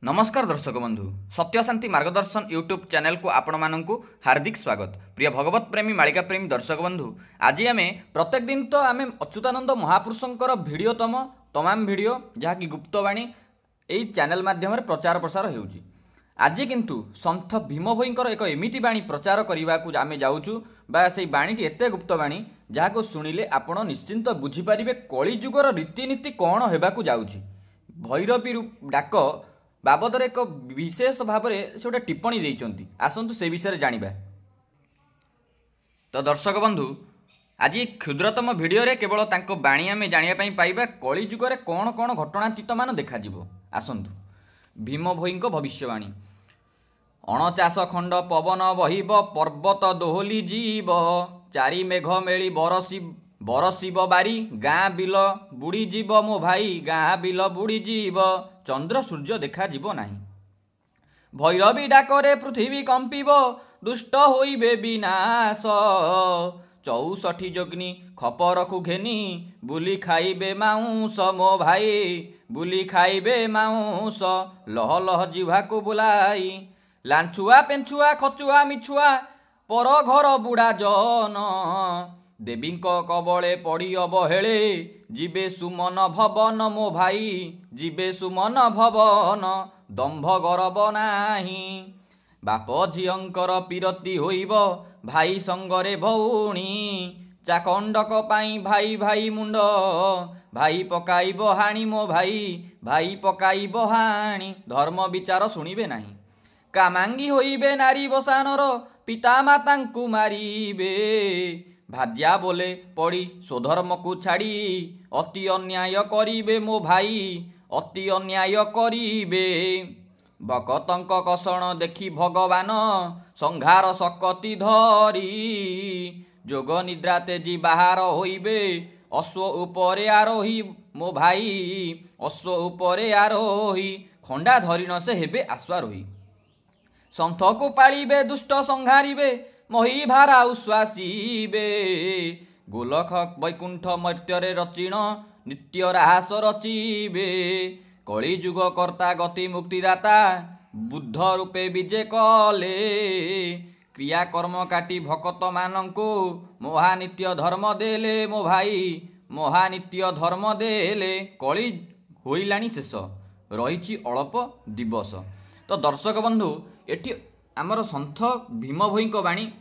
नमस्कार दर्शक बंधु सत्यशांति मार्गदर्शन यूट्यूब चैनल को आपण मानू हार्दिक स्वागत। प्रिय भगवत प्रेमी मालिका प्रेमी दर्शक बंधु आज आम प्रत्येक दिन तो आम अच्युतानंद महापुरुषंकर भिडियो तमाम भिडियो जहाँकि गुप्तवाणी यही चैनल माध्यम प्रचार प्रसार होउची। आज किंतु सन्थ भीम भोईंकर एक एमिति बाणी प्रचार करने को आम जाऊँ बा से बाणीटी एत गुप्तवाणी जहाँ शुणिले आपण निश्चिंत बुझीपारे कलिजुगर रीतिनीति कौन होगाकू जाऊँगी। भैरवी डाक बाबद एक विशेष भाव में से गोटे टिप्पणी देइचंती, आसंतु से विषय जानिबा। तो दर्शक बंधु आज क्षुद्रतम भिडियो रे केवल तांको बाणी आमे जानिया पई पाइबा कलिजुगरे कौन कौन घटनातीत मान देखा जिवो। आसंतु भीम भोईंको भविष्यवाणी। 49 खंड पवन बहिब पर्वत दोहली जीव, चारि मेघ मेली बरसिब बारी, गाँ बिल बुड़ी जीव मो भाई, गाँ बिल बुड़ी जीव, चंद्र सूर्य देखा जीव नाही। भैरवी डाकरे पृथ्वी कंपिब, दुष्ट होइबे विनाश, 64 जोग्नि खपरकु घेनी, बुली खाइबे माउस मो भाई, बुली खाइबे माउस, लह लह जिह्वा को बुलाई, लांछुआ पेंछुआ खचुआ मिछुआ पर घर बुढ़ा जन, देवींक कबले पड़ी अवहेले, जीवे सुमन भवन मो भाई, जीवे सुमन भवन, दंभ गर्व नाही, बाप झियंकर पीरती होइब, भाई संगरे भौणी, चाखंडक पाई भाई भाई मुंड, भाई पकाइब हाणी मो भाई, भाई पकाइब हाणी, धर्म विचार शुणिबे नाही, कामांगी होइबे नारी बसानर, पिता मातांकु मारिबे, भाज्या बोले पड़ी स्वधर्म को छाड़ी, अति अन्याय करिबे मो भाई, अति अन्याय करिबे, भकतंक कषण देखी भगवान, संघार सकती धरी, जोग निद्रा तेजी बाहर होइबे, अश्व उपरे आरोही मो भाई, अश्व उपरे आरोही, खंडा धरिन से हेबे आश्वारोही, संथ को पालिबे दुष्ट संहारिबे, मही भारा उश्वासीबे, गोलख वैकुंठ मर्त्ୟରେ रचिण, नित्य राहास रचिबे, कलिजुग कर्ता गति मुक्तिदाता, बुद्ध रूपे विजे कले, क्रियाकर्म काटी भकत मानंकु, महानित्य धर्म देले मो भाई, महानित्य धर्म देले, कली होइलाणी शेष, रहिछि अल्प दिवस। तो दर्शक बंधु एठी आमर सन्थ भीम भोईंको बाणी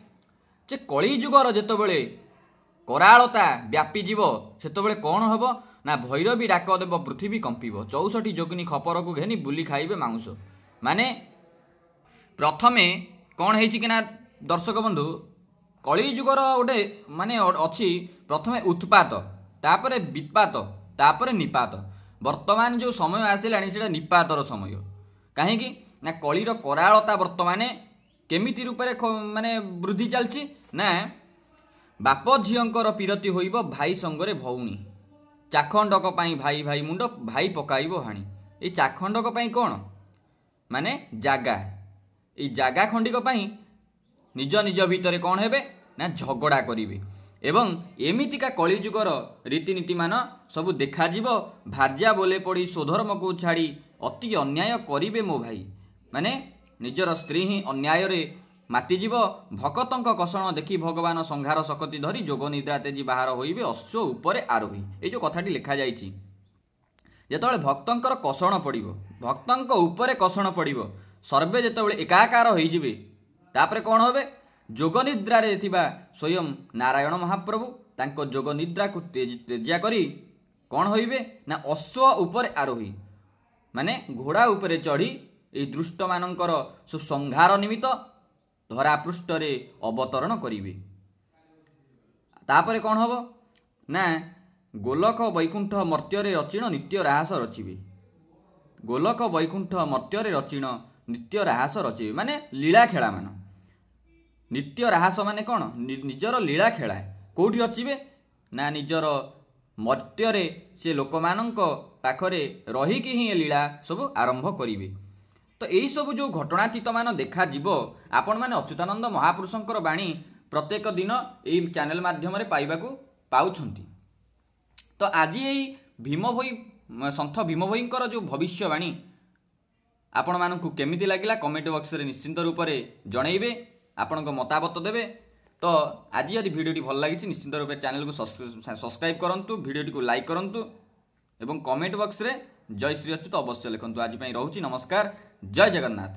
जे कलिजुगर जेतबेले करालता व्यापी जीव सेतबेले कौन हब ना भैरवी डाक देव पृथ्वी कंपिब, 64 जोगिनी खपरकु घेनी बुली खाइबे मांस। माने प्रथमे कौन है कि ना दर्शक बंधु कलिजुगर गोटे माने अच्छी प्रथमे उत्पात, तापरे विपात, तापरे निपात। वर्तमान जो समय आसिलानी सेटा निपातर समय, कहीं ना कलिर करालता वर्तमान केमिति रूपरे माने वृद्धि चलछि ना बाप झियंकर पीरती होइब, भाई संगरे भौणी, चाखंडक पाई भाई भाई मुंड, भाई पकाइब हाणी। ए चाखंडक पाई कौन माने जागा, ए जागा खंडिक पाई निज निज भितर कौन हेबे ना झगड़ा करिवे, एवं एमितिका कलिजुगर रीतिनीति मान सबु देखा जीवो। भार्या बोले पड़ी स्वधर्म को छाड़ी, अति अन्याय करिवे मो भाई, माने निजर स्त्री ही अन्याय रे मातिजीव, भकतंक कषण देखी भगवान संघार सकती धरी, जोग निद्रा तेजी बाहर होइबे, अश्व उपरे आरोही। ये जो कथाटी लिखा जाइछि, जेतबेले भक्तंकर कषण पड़िबो, भक्तंक उपरे कषण पड़िबो, सर्वे जेतबेले एकाकार होइजिबे, तापरे कौन होबे जोग निद्रा रे थिबा स्वयं नारायण महाप्रभु तांको जोग निद्रा को तेजिया करी कौन होइबे ना अश्व उपरे आरोही, माने घोड़ा उपरे चढ़ी ए दुष्ट मानकर संहार निमित्त धरा पृष्ठरे अवतरण करिवे। तापरे कौन हबो ना गोलक वैकुंठ मर्त्ୟରେ रचिण, नित्य राहास रचिबे, गोलक वैकुंठ मर्त्ୟରେ रचिण, नित्य राहास रचिबे, माने लीला खेला मान। नित्य राहास माने कौन निजर लीला खेला कोठी रचिबे ना निजर मर्त्ୟରେ से लोक मानंक पाखरे रहिकी ही लीला सब आरंभ करिवे। तो यही सब जो घटनातीत मान देखा जीव आपण माने अच्युतानंद महापुरुषंकर बाणी प्रत्येक दिन यही चैनल माध्यम पाइबाकू पाउछंती। तो आज यही भीम भोई सन्थ भीम भोईंकर जो भविष्यवाणी ଆପଣମାନଙ୍କୁ କେମିତି ଲାଗିଲା କମେଣ୍ଟ ବକ୍ସରେ ନିଶ୍ଚିନ୍ତ ରୂପରେ ଜଣେଇବେ, ଆପଣଙ୍କ ମତାମତ ଦେବେ। ତ ଆଜି ଯଦି ଭିଡ଼ିଓଟି ଭଲ ଲାଗିଛି ନିଶ୍ଚିନ୍ତ ରୂପେ ଚ୍ୟାନେଲକୁ ସବସ୍କ୍ରାଇବ୍ କରନ୍ତୁ, ଭିଡ଼ିଓଟିକୁ ଲାଇକ୍ କରନ୍ତୁ ଏବଂ କମେଣ୍ଟ ବକ୍ସରେ ଜୟ ଶ୍ରୀ ଅଚ୍ୟୁତ ଅବଶ୍ୟ ଲେଖନ୍ତୁ। ଆଜି ପାଇଁ ରହୁଛି, ନମସ୍କାର, ଜୟ ଜଗନ୍ନାଥ।